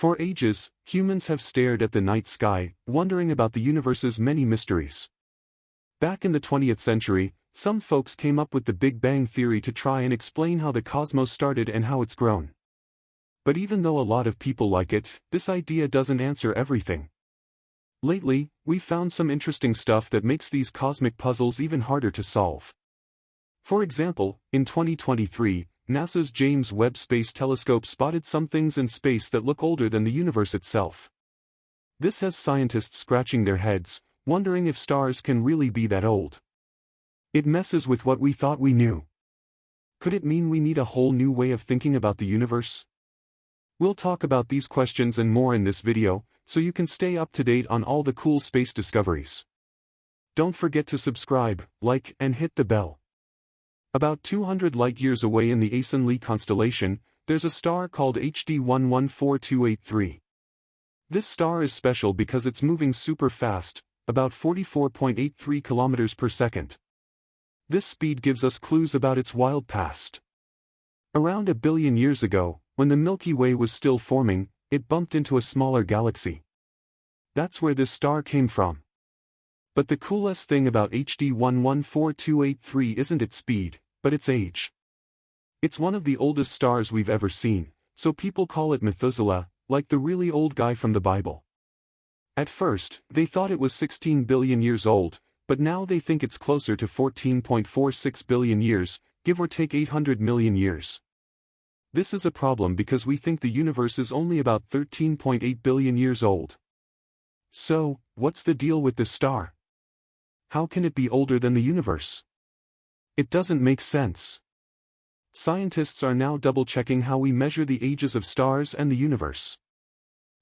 For ages, humans have stared at the night sky, wondering about the universe's many mysteries. Back in the 20th century, some folks came up with the Big Bang theory to try and explain how the cosmos started and how it's grown. But even though a lot of people like it, this idea doesn't answer everything. Lately, we've found some interesting stuff that makes these cosmic puzzles even harder to solve. For example, in 2023, NASA's James Webb Space Telescope spotted some things in space that look older than the universe itself. This has scientists scratching their heads, wondering if stars can really be that old. It messes with what we thought we knew. Could it mean we need a whole new way of thinking about the universe? We'll talk about these questions and more in this video, so you can stay up to date on all the cool space discoveries. Don't forget to subscribe, like, and hit the bell. About 200 light-years away in the Asen-Lee constellation, there's a star called HD 114283. This star is special because it's moving super fast, about 44.83 kilometers per second. This speed gives us clues about its wild past. Around 1 billion years ago, when the Milky Way was still forming, it bumped into a smaller galaxy. That's where this star came from. But the coolest thing about HD 114283 isn't its speed, but its age. It's one of the oldest stars we've ever seen, so people call it Methuselah, like the really old guy from the Bible. At first, they thought it was 16 billion years old, but now they think it's closer to 14.46 billion years, give or take 800 million years. This is a problem because we think the universe is only about 13.8 billion years old. So, what's the deal with this star? How can it be older than the universe? It doesn't make sense. Scientists are now double-checking how we measure the ages of stars and the universe.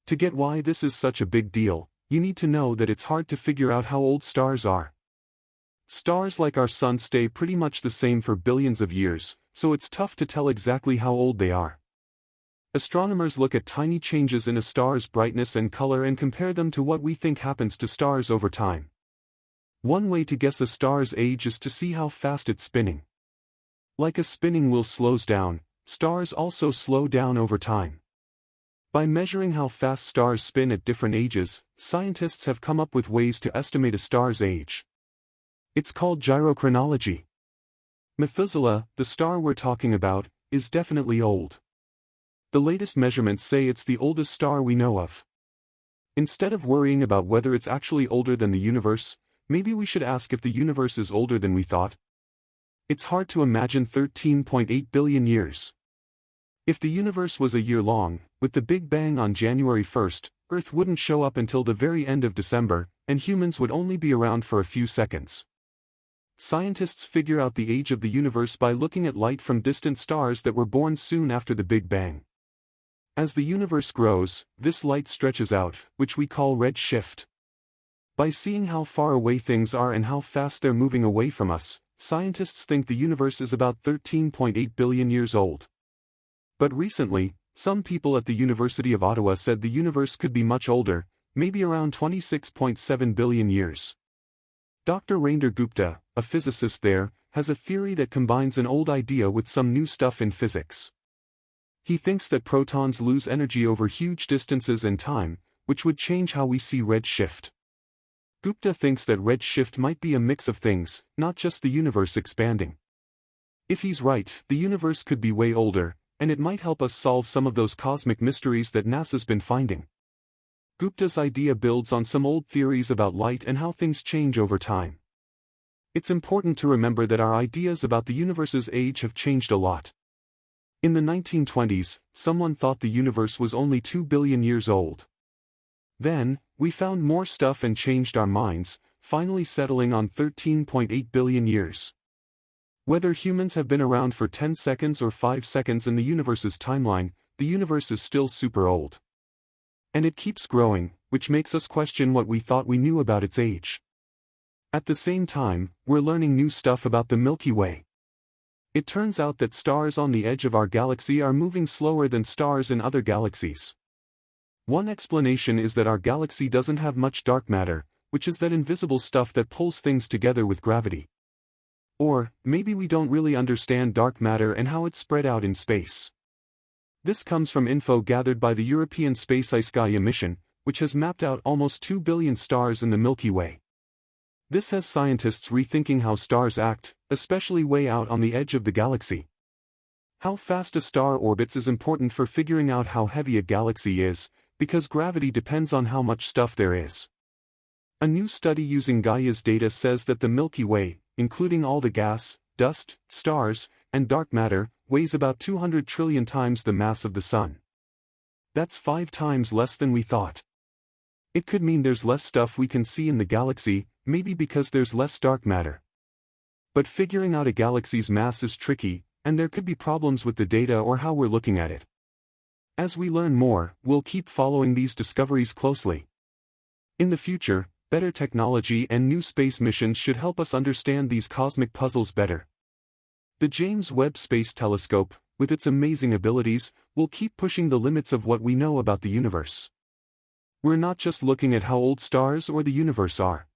To get why this is such a big deal, you need to know that it's hard to figure out how old stars are. Stars like our sun stay pretty much the same for billions of years, so it's tough to tell exactly how old they are. Astronomers look at tiny changes in a star's brightness and color and compare them to what we think happens to stars over time. One way to guess a star's age is to see how fast it's spinning. Like a spinning wheel slows down, stars also slow down over time. By measuring how fast stars spin at different ages, scientists have come up with ways to estimate a star's age. It's called gyrochronology. Methuselah, the star we're talking about, is definitely old. The latest measurements say it's the oldest star we know of. Instead of worrying about whether it's actually older than the universe, maybe we should ask if the universe is older than we thought. It's hard to imagine 13.8 billion years. If the universe was a year long, with the Big Bang on January 1st, Earth wouldn't show up until the very end of December, and humans would only be around for a few seconds. Scientists figure out the age of the universe by looking at light from distant stars that were born soon after the Big Bang. As the universe grows, this light stretches out, which we call redshift. By seeing how far away things are and how fast they're moving away from us, scientists think the universe is about 13.8 billion years old. But recently, some people at the University of Ottawa said the universe could be much older, maybe around 26.7 billion years. Dr. Rainder Gupta, a physicist there, has a theory that combines an old idea with some new stuff in physics. He thinks that protons lose energy over huge distances and time, which would change how we see redshift. Gupta thinks that redshift might be a mix of things, not just the universe expanding. If he's right, the universe could be way older, and it might help us solve some of those cosmic mysteries that NASA's been finding. Gupta's idea builds on some old theories about light and how things change over time. It's important to remember that our ideas about the universe's age have changed a lot. In the 1920s, someone thought the universe was only 2 billion years old. Then, we found more stuff and changed our minds, finally settling on 13.8 billion years. Whether humans have been around for 10 seconds or 5 seconds in the universe's timeline, the universe is still super old. And it keeps growing, which makes us question what we thought we knew about its age. At the same time, we're learning new stuff about the Milky Way. It turns out that stars on the edge of our galaxy are moving slower than stars in other galaxies. One explanation is that our galaxy doesn't have much dark matter, which is that invisible stuff that pulls things together with gravity. Or, maybe we don't really understand dark matter and how it's spread out in space. This comes from info gathered by the European Space Sky mission, which has mapped out almost 2 billion stars in the Milky Way. This has scientists rethinking how stars act, especially way out on the edge of the galaxy. How fast a star orbits is important for figuring out how heavy a galaxy is, because gravity depends on how much stuff there is. A new study using Gaia's data says that the Milky Way, including all the gas, dust, stars, and dark matter, weighs about 200 trillion times the mass of the Sun. That's 5 times less than we thought. It could mean there's less stuff we can see in the galaxy, maybe because there's less dark matter. But figuring out a galaxy's mass is tricky, and there could be problems with the data or how we're looking at it. As we learn more, we'll keep following these discoveries closely. In the future, better technology and new space missions should help us understand these cosmic puzzles better. The James Webb Space Telescope, with its amazing abilities, will keep pushing the limits of what we know about the universe. We're not just looking at how old stars or the universe are.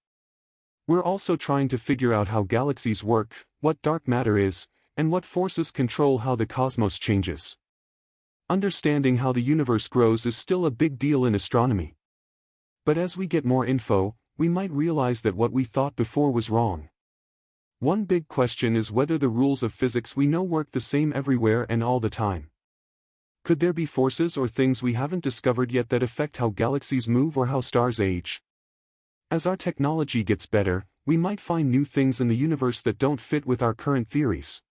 We're also trying to figure out how galaxies work, what dark matter is, and what forces control how the cosmos changes. Understanding how the universe grows is still a big deal in astronomy. But as we get more info, we might realize that what we thought before was wrong. One big question is whether the rules of physics we know work the same everywhere and all the time. Could there be forces or things we haven't discovered yet that affect how galaxies move or how stars age? As our technology gets better, we might find new things in the universe that don't fit with our current theories.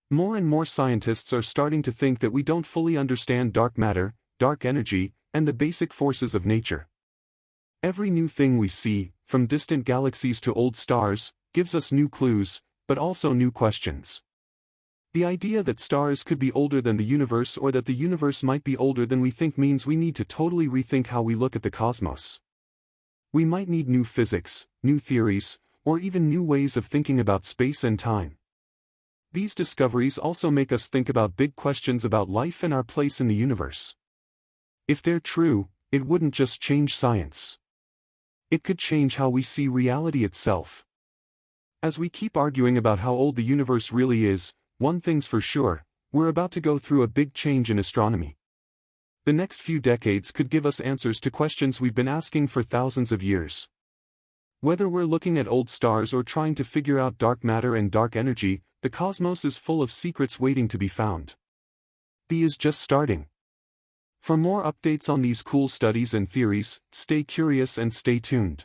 More and more scientists are starting to think that we don't fully understand dark matter, dark energy, and the basic forces of nature. Every new thing we see, from distant galaxies to old stars, gives us new clues, but also new questions. The idea that stars could be older than the universe or that the universe might be older than we think means we need to totally rethink how we look at the cosmos. We might need new physics, new theories, or even new ways of thinking about space and time. These discoveries also make us think about big questions about life and our place in the universe. If they're true, it wouldn't just change science. It could change how we see reality itself. As we keep arguing about how old the universe really is, one thing's for sure, we're about to go through a big change in astronomy. The next few decades could give us answers to questions we've been asking for thousands of years. Whether we're looking at old stars or trying to figure out dark matter and dark energy, the cosmos is full of secrets waiting to be found. The is just starting. For more updates on these cool studies and theories, stay curious and stay tuned.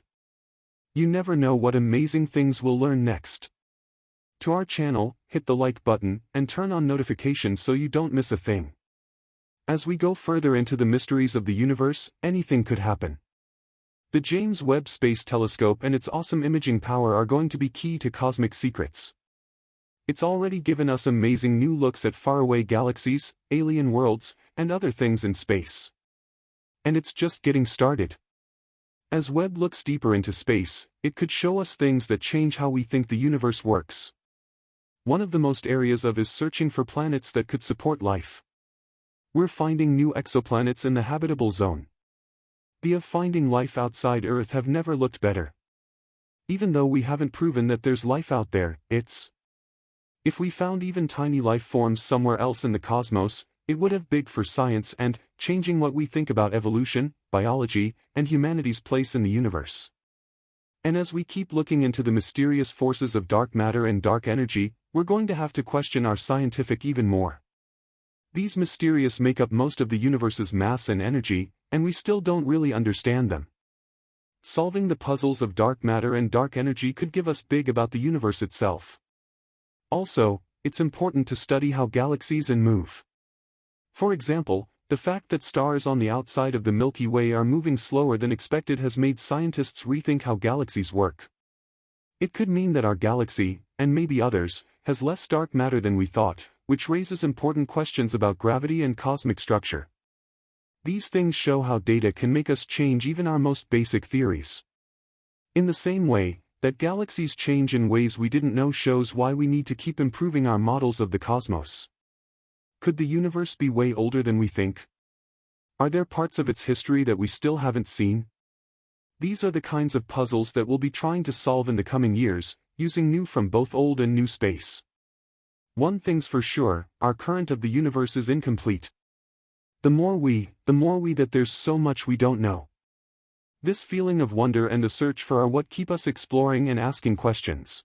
You never know what amazing things we'll learn next. To our channel, hit the like button and turn on notifications so you don't miss a thing. As we go further into the mysteries of the universe, anything could happen. The James Webb Space Telescope and its awesome imaging power are going to be key to cosmic secrets. It's already given us amazing new looks at faraway galaxies, alien worlds, and other things in space. And it's just getting started. As Webb looks deeper into space, it could show us things that change how we think the universe works. One of the most areas of is searching for planets that could support life. We're finding new exoplanets in the habitable zone. The of finding life outside Earth have never looked better. Even though we haven't proven that there's life out there, if we found even tiny life forms somewhere else in the cosmos, it would have big for science and changing what we think about evolution, biology, and humanity's place in the universe. And as we keep looking into the mysterious forces of dark matter and dark energy, we're going to have to question our scientific even more. These mysterious make up most of the universe's mass and energy, and we still don't really understand them. Solving the puzzles of dark matter and dark energy could give us big about the universe itself. Also, it's important to study how galaxies move. For example, the fact that stars on the outside of the Milky Way are moving slower than expected has made scientists rethink how galaxies work. It could mean that our galaxy, and maybe others, has less dark matter than we thought, which raises important questions about gravity and cosmic structure. These things show how data can make us change even our most basic theories. In the same way, that galaxies change in ways we didn't know shows why we need to keep improving our models of the cosmos. Could the universe be way older than we think? Are there parts of its history that we still haven't seen? These are the kinds of puzzles that we'll be trying to solve in the coming years, using new from both old and new space. One thing's for sure, our current of the universe is incomplete. The more we that there's so much we don't know. This feeling of wonder and the search for are what keep us exploring and asking questions.